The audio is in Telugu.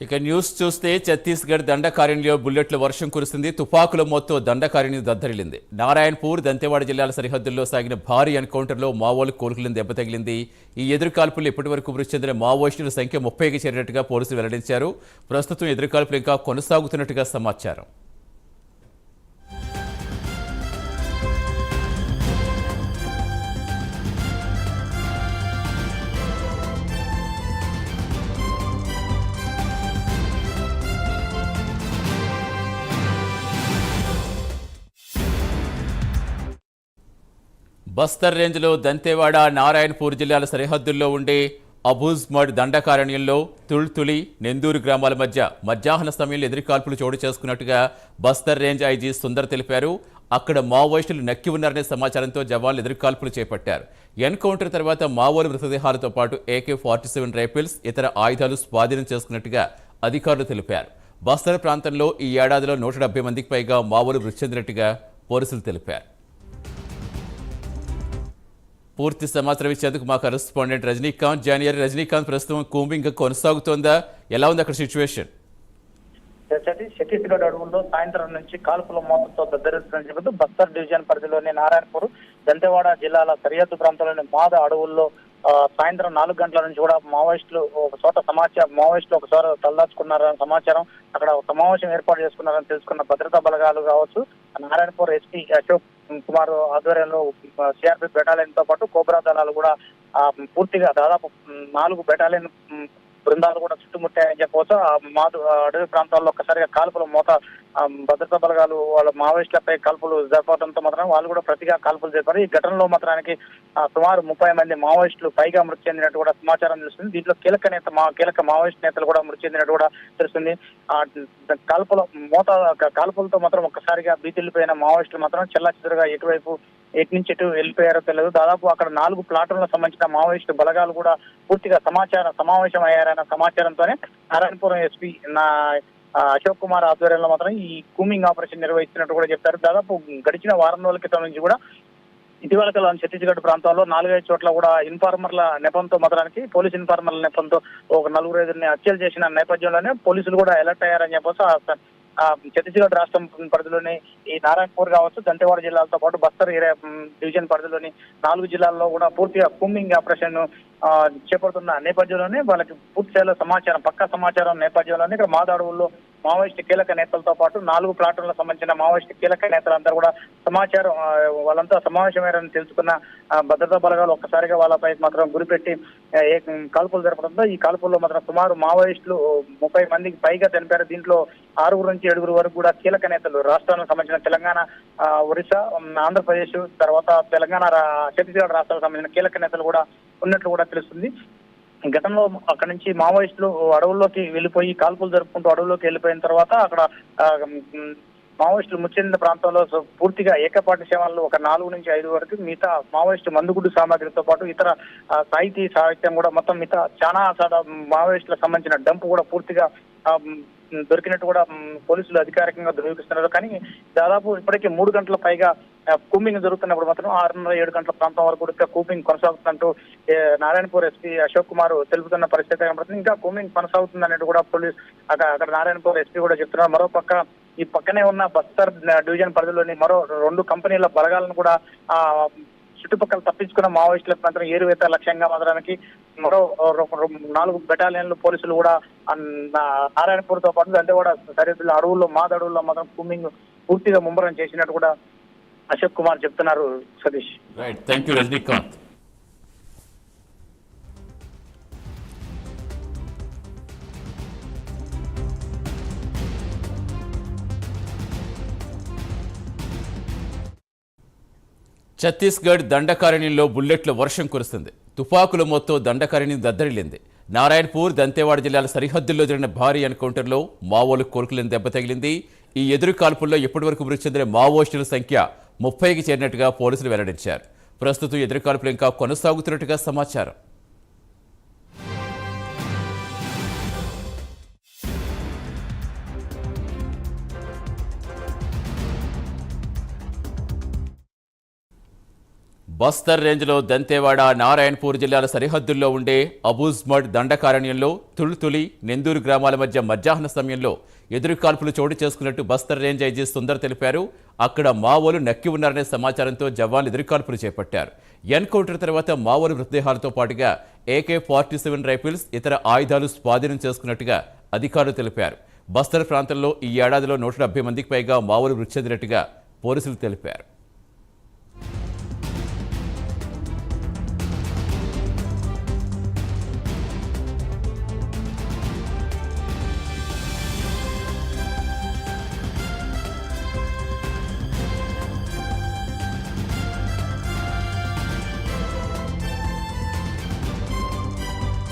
ఇక న్యూస్ చూస్తే ఛత్తీస్గఢ్ దండకారణ్యంలో బుల్లెట్ల వర్షం కురిసింది. తుపాకుల మోతో దండకారణ్యం దద్దరిల్లింది. నారాయణపూర్, దంతెవాడ జిల్లాల సరిహద్దుల్లో సాగిన భారీ ఎన్కౌంటర్లో మావోలు కోలుకులను దెబ్బతగిలింది. ఈ ఎదురుకాల్పులు ఇప్పటి వరకు మృతి చెందిన మావోయిస్టుల సంఖ్య 30కి చేరినట్టుగా పోలీసులు వెల్లడించారు. ప్రస్తుతం ఎదురుకాల్పులు ఇంకా కొనసాగుతున్నట్టుగా సమాచారం. బస్తర్ రేంజ్లో దంతెవాడ, నారాయణపూర్ జిల్లాల సరిహద్దుల్లో ఉండే అబూజ్మడ్ దండకారణ్యంలో తుల్తులి, నెందూరు గ్రామాల మధ్య మధ్యాహ్న సమయంలో ఎదురుకాల్పులు చోటు చేసుకున్నట్టుగా బస్తర్ రేంజ్ ఐజీ సుందర్ తెలిపారు. అక్కడ మావోయిస్టులు నక్కి ఉన్నారనే సమాచారంతో జవాన్లు ఎదురుకాల్పులు చేపట్టారు. ఎన్కౌంటర్ తర్వాత మావోల మృతదేహాలతో పాటు AK-47 రైఫిల్స్, ఇతర ఆయుధాలు స్వాధీనం చేసుకున్నట్టుగా అధికారులు తెలిపారు. బస్తర్ ప్రాంతంలో ఈ ఏడాదిలో 170 మందికి పైగా మావోలు మృతి చెందినట్టుగా పోలీసులు తెలిపారు. పూర్తి సమాచారం ఇచ్చేందుకు మా కరెస్పాండెంట్ రజనీకాంత్ జానియర్. రజనీకాంత్, ప్రస్తుతం కూంబింగ్ కొనసాగుతోందా? ఎలా ఉంది అక్కడ సిచ్యువేషన్? ఛత్తీస్గఢ్ అడవుల్లో సాయంత్రం నుంచి కాల్పుల మోతంతో దద్దరిస్తుందని చెబుతూ బస్తర్ డివిజన్ పరిధిలోని నారాయణపూర్, దంతెవాడ జిల్లాల సరిహద్దు ప్రాంతంలోని మాద అడవుల్లో సాయంత్రం 4 గంటల నుంచి కూడా మావోయిస్టులు ఒక చోట తలదాచుకున్నారని సమాచారం. అక్కడ సమావేశం ఏర్పాటు చేసుకున్నారని తెలుసుకున్న భద్రతా బలగాలు కావచ్చు, నారాయణపూర్ ఎస్పీ అశోక్ కుమార్ ఆధ్వర్యంలో సిఆర్పి బెటాలియన్ తో పాటు కోబ్రా దళాలు కూడా పూర్తిగా దాదాపు 4 బెటాలియన్ బృందాలు కూడా చుట్టుముట్టాయని చెప్పవచ్చు. అడవి ప్రాంతాల్లో ఒక్కసారిగా కాల్పుల మోత, భద్రతా బలగాలు వాళ్ళ మావోయిస్టులపై కాల్పులు జరపడంతో మాత్రం వాళ్ళు కూడా ప్రతిగా కాల్పులు జరిపారు. ఈ ఘటనలో మాత్రానికి సుమారు 30 మంది మావోయిస్టులు పైగా మృతి చెందినట్టు కూడా సమాచారం తెలుస్తుంది. దీంట్లో కీలక మావోయిస్ట్ నేతలు కూడా మృతి చెందినట్టు కూడా తెలుస్తుంది. కాల్పులతో మాత్రం ఒక్కసారిగా బీతిల్లిపోయిన మావోయిస్టులు మాత్రం చెల్లాచెదురుగా ఎటు నుంచి ఎటు వెళ్ళిపోయారో తెలియదు. దాదాపు అక్కడ 4 ప్లాటూన్లకు సంబంధించిన మావోయిస్టు బలగాలు కూడా పూర్తిగా సమావేశం అయ్యారన్న సమాచారంతోనే నారాయణపురం ఎస్పీ అశోక్ కుమార్ ఆధ్వర్యంలో మాత్రం ఈ కూమింగ్ ఆపరేషన్ నిర్వహిస్తున్నట్టు కూడా చెప్పారు. దాదాపు గడిచిన వారం రోజుల క్రితం నుంచి కూడా ఇటీవల కాలం ఛత్తీస్గఢ్ ప్రాంతాల్లో 4-5 చోట్ల కూడా ఇన్ఫార్మర్ల నెపంతో మాత్రానికి పోలీస్ ఇన్ఫార్మర్ల నెపంతో ఒక 4-5 హత్యలు చేసిన నేపథ్యంలోనే పోలీసులు కూడా అలర్ట్ అయ్యారని చెప్పొచ్చు. ఛత్తీస్గఢ్ రాష్ట్రం పరిధిలోని ఈ నారాయణపూర్ కావచ్చు, దంతెవాడ జిల్లాలతో పాటు బస్తర్ ఏరియా డివిజన్ పరిధిలోని 4 జిల్లాల్లో కూడా పూర్తిగా కూంబింగ్ ఆపరేషన్ చేపడుతున్న నేపథ్యంలోనే వాళ్ళకి పూర్తి స్థాయిలో పక్కా సమాచారం నేపథ్యంలోనే ఇక్కడ మాద అడవుల్లో మావోయిస్టు కీలక నేతలతో పాటు 4 ప్లాటూన్లకు సంబంధించిన మావోయిస్టు కీలక నేతలందరూ కూడా వాళ్ళంతా సమావేశమయ్యారని తెలుసుకున్న భద్రతా బలగాలు ఒక్కసారిగా వాళ్ళపై మాత్రం గురిపెట్టి కాల్పులు జరపడంతో ఈ కాల్పుల్లో మాత్రం సుమారు మావోయిస్టులు 30 మందికి పైగా చనిపోయారు. దీంట్లో 6 నుంచి 7 వరకు కూడా కీలక నేతలు రాష్ట్రాలకు సంబంధించిన తెలంగాణ, ఒరిస్సా, ఆంధ్రప్రదేశ్, తర్వాత ఛత్తీస్గఢ్ రాష్ట్రాలకు సంబంధించిన కీలక నేతలు కూడా ఉన్నట్లు కూడా తెలుస్తుంది. గతంలో అక్కడి నుంచి మావోయిస్టులు అడవుల్లోకి వెళ్ళిపోయి కాల్పులు జరుపుకుంటూ అడవుల్లోకి వెళ్ళిపోయిన తర్వాత అక్కడ మావోయిస్టులు మృతి చెందిన ప్రాంతంలో పూర్తిగా ఏకపాటి సేవలు ఒక 4 నుంచి 5 వరకు మిగతా మావోయిస్టు మందుగుడ్డు సామాగ్రితో పాటు ఇతర సాహిత్యం కూడా మొత్తం మిగతా చాలా మావోయిస్టులకు సంబంధించిన డంప్ కూడా పూర్తిగా దొరికినట్టు కూడా పోలీసులు అధికారికంగా ధృవీకరిస్తున్నారు. కానీ దాదాపు ఇప్పటికీ 3 గంటల పైగా కూంబింగ్ జరుగుతున్నప్పుడు మాత్రం 6:30-7 గంటల ప్రాంతం వరకు కూడా కూంబింగ్ కొనసాగుతున్నట్టు నారాయణపూర్ ఎస్పీ అశోక్ కుమార్ తెలుపుతున్న పరిస్థితి కనబడుతుంది. ఇంకా కూంబింగ్ కొనసాగుతుంది అన్నట్టు కూడా పోలీస్ అక్కడ నారాయణపూర్ ఎస్పీ కూడా చెప్తున్నారు. మరో పక్క ఈ పక్కనే ఉన్న బస్తర్ డివిజన్ పరిధిలోని మరో 2 కంపెనీల బలగాలను కూడా చుట్టుపక్కల తప్పించుకున్న మావోయిస్టులకు మాత్రం ఏరువేత లక్ష్యంగా మాత్రానికి మరో 4 బెటాలియన్లు పోలీసులు కూడా నారాయణపూర్ తో పాటు దంతెవాడ సరిహద్దుల అడవుల్లో అడవుల్లో మాత్రం కూంబింగ్ పూర్తిగా ముమ్మరం చేసినట్టు కూడా అశోక్ కుమార్ చెప్తున్నారు. Satish, right, thank you Rajinikanth. Chhattisgarh దండకారణ్యంలో బుల్లెట్ల వర్షం కురుస్తుంది. తుపాకుల మోతో దండకారణ్యం దద్దరిల్లింది. నారాయణపూర్, దంతెవాడ జిల్లాల సరిహద్దుల్లో జరిగిన భారీ ఎన్కౌంటర్లో మావోలు కోలుకులను దెబ్బతగిలింది. ఈ ఎదురు కాల్పుల్లో ఇప్పటి వరకు మృతి చెందిన మావోయిస్టుల సంఖ్య 30కి చేరినట్టుగా పోలీసులు వెల్లడించారు. ప్రస్తుతం ఎదురు కాల్పులు ఇంకా కొనసాగుతున్నట్టుగా సమాచారం. బస్తర్ రేంజ్లో దంతేవాడ నారాయణపూర్ జిల్లాల సరిహద్దుల్లో ఉండే అబూజ్మడ్ దండకారణ్యంలో తుళుతులి నెందూరు గ్రామాల మధ్య మధ్యాహ్న సమయంలో ఎదురుకాల్పులు చోటు చేసుకున్నట్టు బస్తర్ రేంజ్ ఐజీ సుందర్ తెలిపారు. అక్కడ మావోలు నక్కి ఉన్నారనే సమాచారంతో జవాన్లు ఎదురుకాల్పులు చేపట్టారు. ఎన్కౌంటర్ తర్వాత మావోలు మృతదేహాలతో పాటుగా AK-47 రైఫిల్స్ ఇతర ఆయుధాలు స్వాధీనం చేసుకున్నట్టుగా అధికారులు తెలిపారు. బస్తర్ ప్రాంతంలో ఈ ఏడాదిలో 170 మందికి పైగా మావోలు మృతి చెందినట్టుగా పోలీసులు తెలిపారు.